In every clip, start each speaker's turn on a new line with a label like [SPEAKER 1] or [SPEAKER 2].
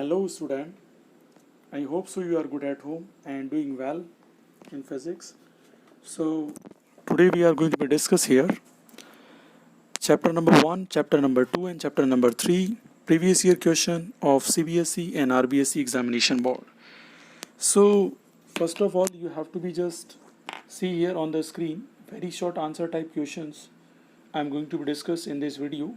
[SPEAKER 1] Hello student, I hope so you are good at home and doing well in physics. So today we are going to be discuss here chapter number 1, chapter number 2 and chapter number 3 previous year question of CBSE and RBSE examination board. So first of all you have to be just see here on the screen very short answer type questions I am going to be discuss in this video.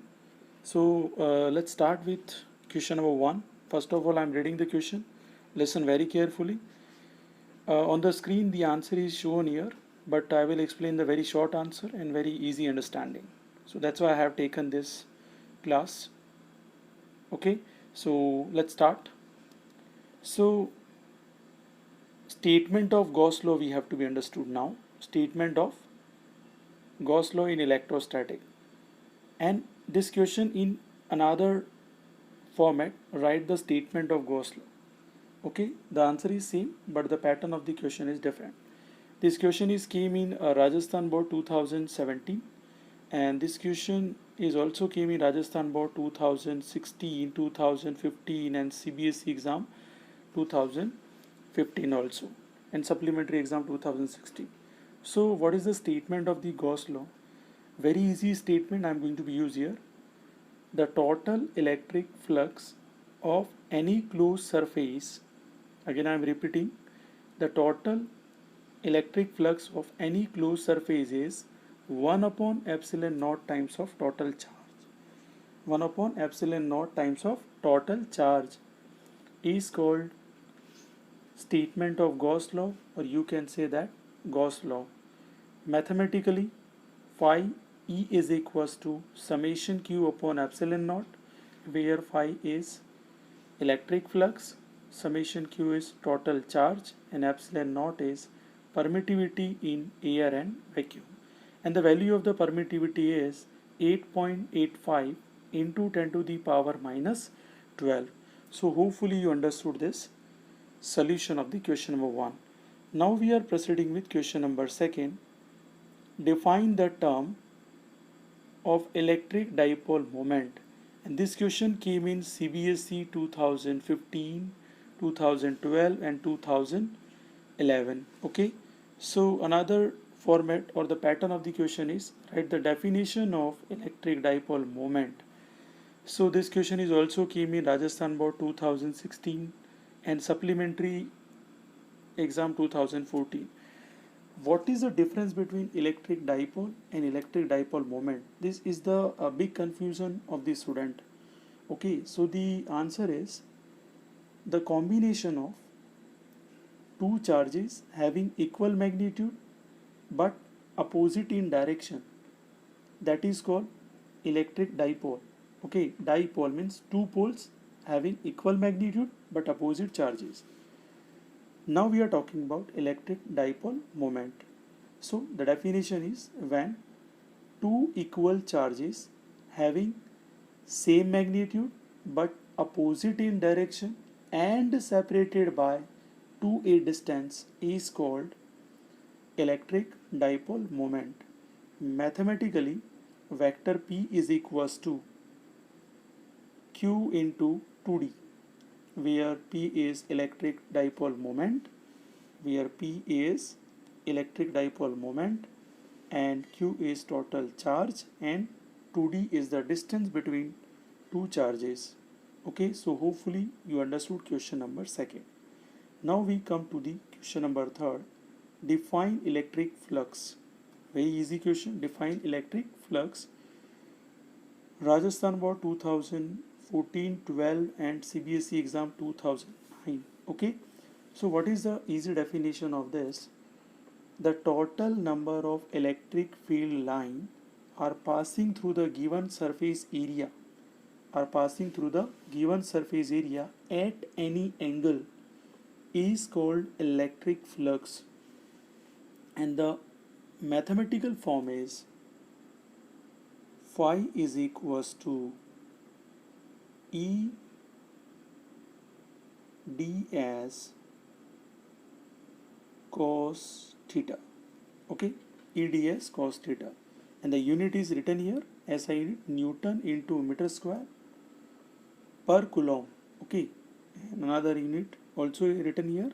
[SPEAKER 1] So let's start with question number 1. First of all I am reading the question. Listen very carefully. On the screen the answer is shown here, but I will explain the very short answer and very easy understanding. So that's why I have taken this class. Okay, so let's start. So statement of Gauss law we have to be understood now. Statement of Gauss law in electrostatic. And this question in another format, write the statement of Gauss law. Okay, the answer is same, but the pattern of the question is different. This question is came in Rajasthan board 2017, and this question is also came in Rajasthan board 2016, 2015 and CBSE exam 2015 also, and supplementary exam 2016. So what is the statement of the Gauss law? Very easy statement I am going to be used here. The total electric flux of any closed surface, again I am repeating, the total electric flux of any closed surface is 1 upon epsilon naught times of total charge. 1 upon epsilon naught times of total charge is called statement of Gauss law, or you can say that Gauss law. Mathematically, phi E is equals to summation Q upon epsilon naught, where phi is electric flux, summation Q is total charge, and epsilon naught is permittivity in air and vacuum. And the value of the permittivity is 8.85 into 10 to the power minus 12. So hopefully you understood this solution of the question number 1. Now we are proceeding with question number 2. Define the term of electric dipole moment. And this question came in CBSE 2015, 2012 and 2011. Okay, so another format or the pattern of the question is write the definition of electric dipole moment. So this question is also came in Rajasthan board 2016 and supplementary exam 2014. What is the difference between electric dipole and electric dipole moment? This is the big confusion of the student. Okay, so the answer is the combination of two charges having equal magnitude but opposite in direction, that is called electric dipole. Okay, dipole means two poles having equal magnitude but opposite charges. Now we are talking about electric dipole moment. So the definition is when two equal charges having same magnitude but opposite in direction and separated by 2a distance is called electric dipole moment. Mathematically, vector P is equals to Q into 2D, where P is electric dipole moment, and Q is total charge, and 2D is the distance between two charges. Okay, so hopefully you understood question number 2. Now we come to the question number 3. Define electric flux. Very easy question. Define electric flux. Rajasthan board 2014, 12 and CBSE exam 2009. Okay, so what is the easy definition of this? The total number of electric field line are passing through the given surface area at any angle is called electric flux, and the mathematical form is phi is equals to E ds cos theta. Okay, EDS cos theta, and the unit is written here as I Newton into meter square per coulomb. Okay, and another unit also written here,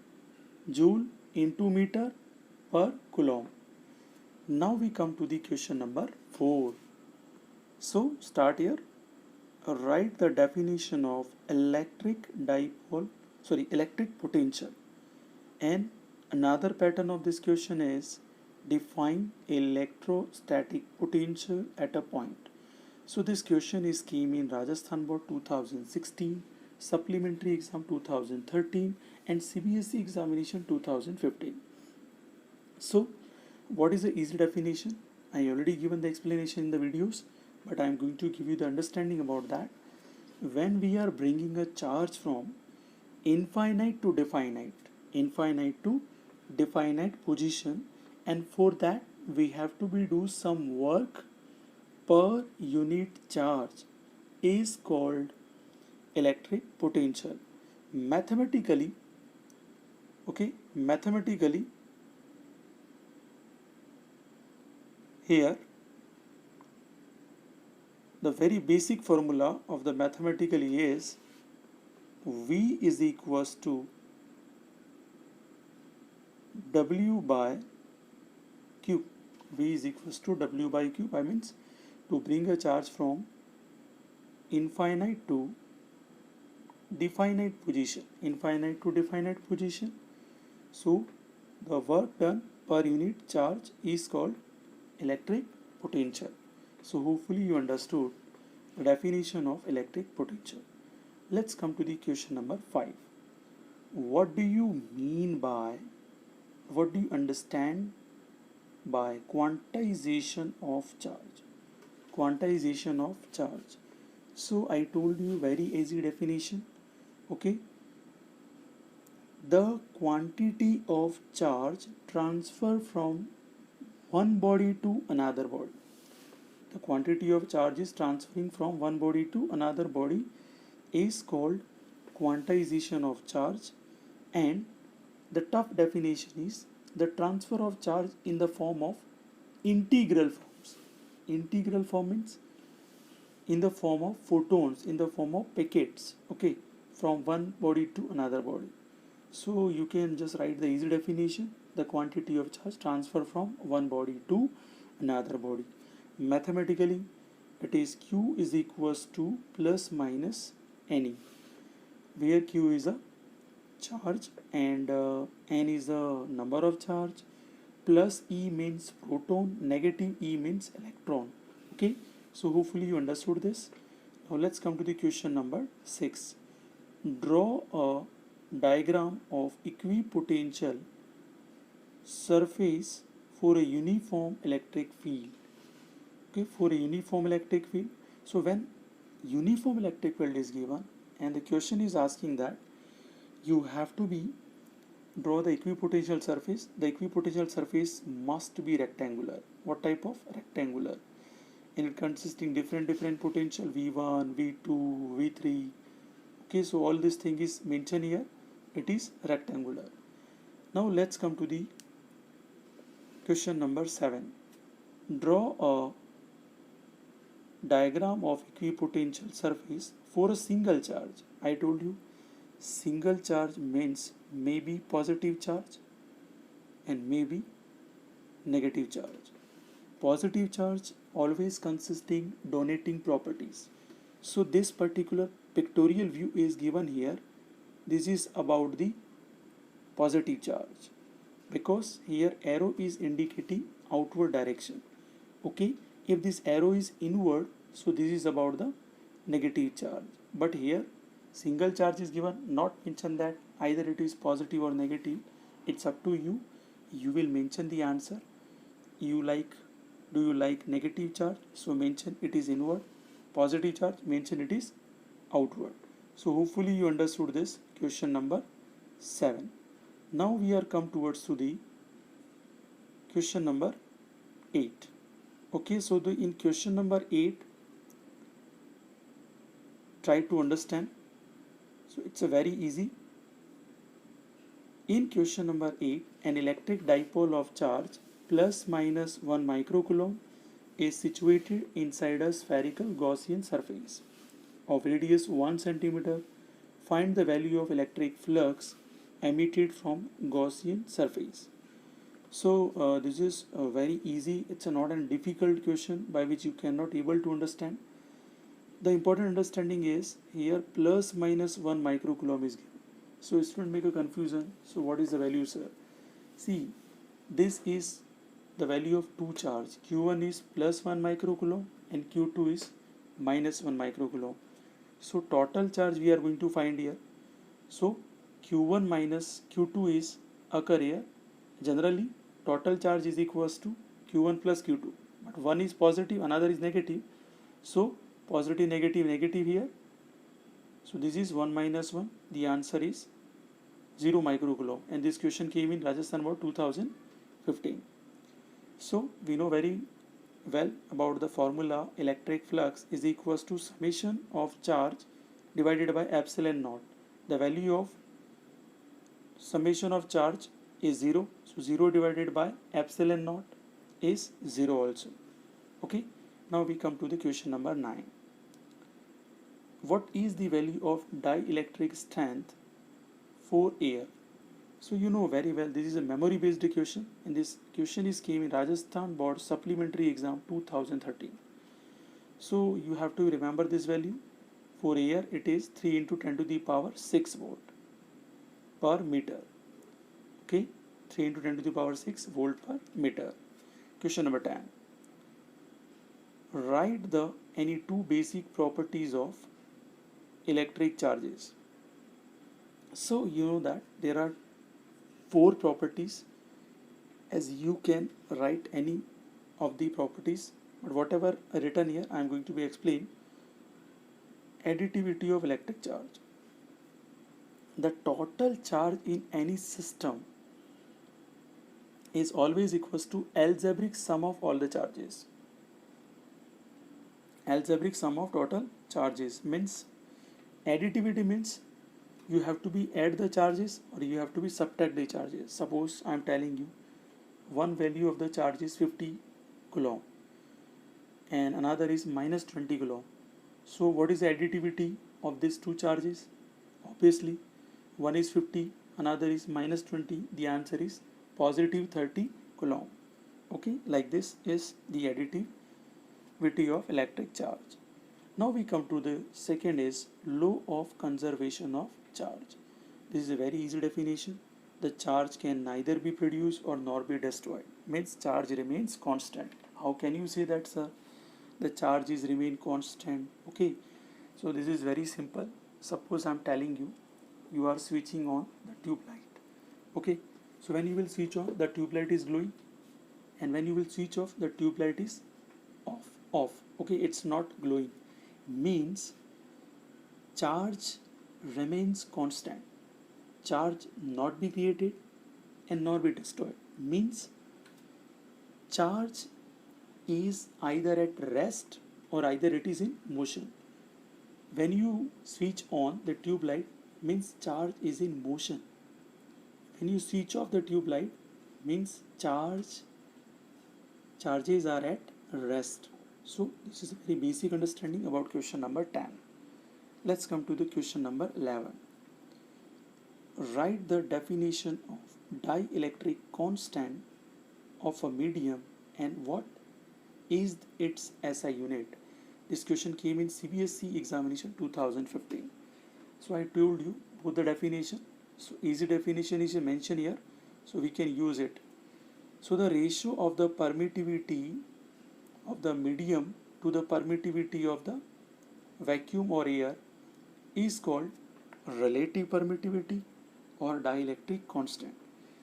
[SPEAKER 1] joule into meter per coulomb. Now we come to the question number 4. So start here. Write the definition of electric potential. And another pattern of this question is define electrostatic potential at a point. So this question is came in Rajasthan Board 2016, Supplementary Exam 2013 and CBSE Examination 2015. So what is the easy definition? I already given the explanation in the videos, but I am going to give you the understanding about that. When we are bringing a charge from infinite to definite position, and for that we have to do some work per unit charge, is called electric potential. Mathematically, here the very basic formula of the mathematically is V is equals to W by Q. V is equals to W by Q. I means to bring a charge from infinite to definite position. So the work done per unit charge is called electric potential. So hopefully you understood the definition of electric potential. Let's come to the question number 5. What do you understand by quantization of charge? So I told you very easy definition. The quantity of charge transfer from one body to another body. The quantity of charge is transferring from one body to another body is called quantization of charge, and the tough definition is the transfer of charge in the form of integral forms. Integral form means in the form of photons, in the form of packets, from one body to another body. So you can just write the easy definition: the quantity of charge transfer from one body to another body. Mathematically, it is Q is equals to plus minus NE, where Q is a charge and N is the number of charge, plus E means proton, negative E means electron. So hopefully you understood this. Now let's come to the question number 6. Draw a diagram of equipotential surface for a uniform electric field. For a uniform electric field. So when uniform electric field is given and the question is asking that you have to draw the equipotential surface. The equipotential surface must be rectangular. What type of rectangular? And it consisting different potential V1, V2, V3. So all this thing is mentioned here. It is rectangular. Now let's come to the question number 7. Draw a diagram of equipotential surface for a single charge. I told you single charge means maybe positive charge and maybe negative charge. Positive charge always consisting donating properties. So this particular pictorial view is given here. This is about the positive charge because here arrow is indicating outward direction. If this arrow is inward, so this is about the negative charge. But here single charge is given, not mention that either it is positive or negative. It's up to you. You will mention the answer. Do you like negative charge? So mention it is inward. Positive charge, mention it is outward. So hopefully you understood this question number 7. Now we are come towards to the question number 8. So in question number 8, try to understand. So it's a very easy. In question number 8, an electric dipole of charge plus minus 1 microcoulomb is situated inside a spherical Gaussian surface of radius 1 cm, find the value of electric flux emitted from Gaussian surface. So this is very easy. It's not a difficult question by which you cannot able to understand. The important understanding is here plus minus 1 microcoulomb is given. So student make a confusion. So what is the value, sir? See, this is the value of two charge. Q1 is plus 1 microcoulomb and Q2 is minus 1 microcoulomb. So total charge we are going to find here. So Q1 minus Q2 is occur here. Generally total charge is equals to Q1 plus Q2. But one is positive, another is negative. So positive, negative, negative here. So this is 1 minus 1. The answer is 0 microcoulomb. And this question came in Rajasthan Board 2015. So we know very well about the formula electric flux is equals to summation of charge divided by epsilon naught. The value of summation of charge is 0. So 0 divided by epsilon naught is 0 also. Okay. Now we come to the question number 9. What is the value of dielectric strength for air? So you know very well this is a memory based question, and this question is came in Rajasthan Board Supplementary Exam 2013. So you have to remember this value. For air it is 3 into 10 to the power 6 volt per meter. Okay, 3 into 10 to the power 6 volt per meter. Question number 10. Write the any two basic properties of electric charges. So you know that there are 4 properties, as you can write any of the properties, but whatever written here I am going to be explain. Additivity of electric charge. The total charge in any system is always equals to algebraic sum of all the charges. Algebraic sum of total charges means additivity means you have to be add the charges or you have to be subtract the charges. Suppose I am telling you one value of the charge is 50 coulomb and another is minus 20 coulomb. So what is the additivity of these two charges? Obviously one is 50, another is minus 20. The answer is positive 30 coulomb. Okay, like this is the additivity of electric charge. Now we come to the second is law of conservation of charge. This is a very easy definition. The charge can neither be produced or nor be destroyed. Means charge remains constant. How can you say that, sir? The charge is remain constant. Okay, so this is very simple. Suppose I am telling you, you are switching on the tube light. Okay, so when you will switch on, the tube light is glowing, and when you will switch off, the tube light is off. Okay, it's not glowing. Means charge remains constant. Charge not be created and nor be destroyed. Means charge is either at rest or either it is in motion. When you switch on the tube light, means charge is in motion. When you switch off the tube light, means charges are at rest. So this is a very basic understanding about question number 10. Let's come to the question number 11. Write the definition of dielectric constant of a medium and what is its SI unit. This question came in CBSE examination 2015. So I told you both the definition. So easy definition is mentioned here, so we can use it. So the ratio of the permittivity of the medium to the permittivity of the vacuum or air is called relative permittivity or dielectric constant.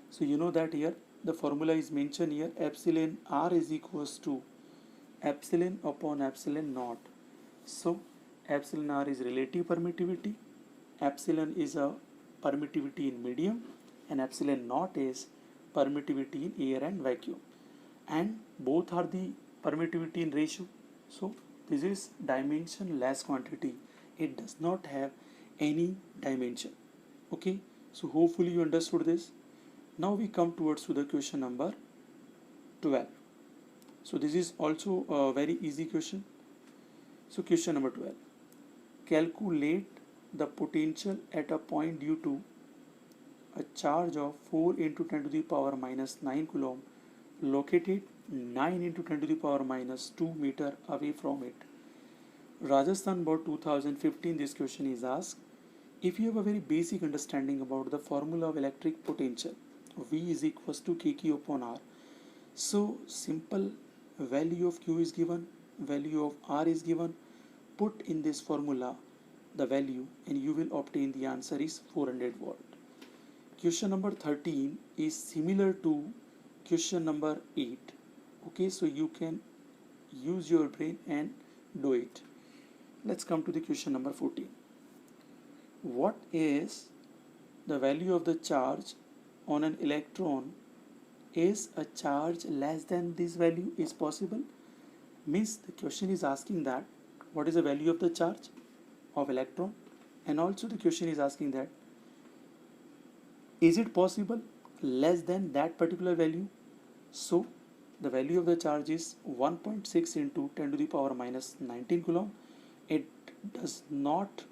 [SPEAKER 1] So you know that here the formula is mentioned here, epsilon R is equals to epsilon upon epsilon naught. So epsilon R is relative permittivity, epsilon is a permittivity in medium, and epsilon naught is permittivity in air and vacuum, and both are the permittivity in ratio. So this is dimensionless quantity. It does not have any dimension. Okay, so hopefully you understood this. Now we come towards to the question number 12. So this is also a very easy question. So question number 12. Calculate the potential at a point due to a charge of 4 into 10 to the power minus 9 coulomb located 9 into 10 to the power minus 2 meter away from it. Rajasthan Board 2015, this question is asked. If you have a very basic understanding about the formula of electric potential, V is equals to kq upon R. So simple, value of Q is given, value of R is given, put in this formula the value and you will obtain the answer is 400 volt. Question number 13 is similar to question number 8. Okay, so you can use your brain and do it. Let's come to the question number 14. What is the value of the charge on an electron? Is a charge less than this value is possible? Means the question is asking that what is the value of the charge of electron, and also the question is asking that is it possible less than that particular value? So the value of the charge is 1.6 into 10 to the power minus 19 coulomb. It does not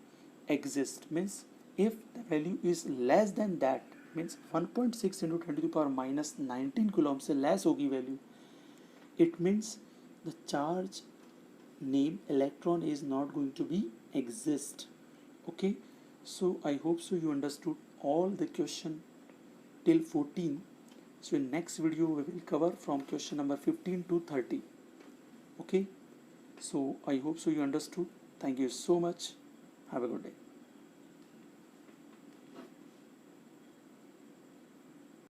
[SPEAKER 1] exist, means if the value is less than that, means 1.6 into 10 to the power minus 19 coulomb से less होगी value, it means the charge name electron is not going to be exist. Okay, so I hope so you understood all the question till 14. So in next video we will cover from question number 15 to 30. Okay, so I hope so you understood. Thank you so much. Have a good day.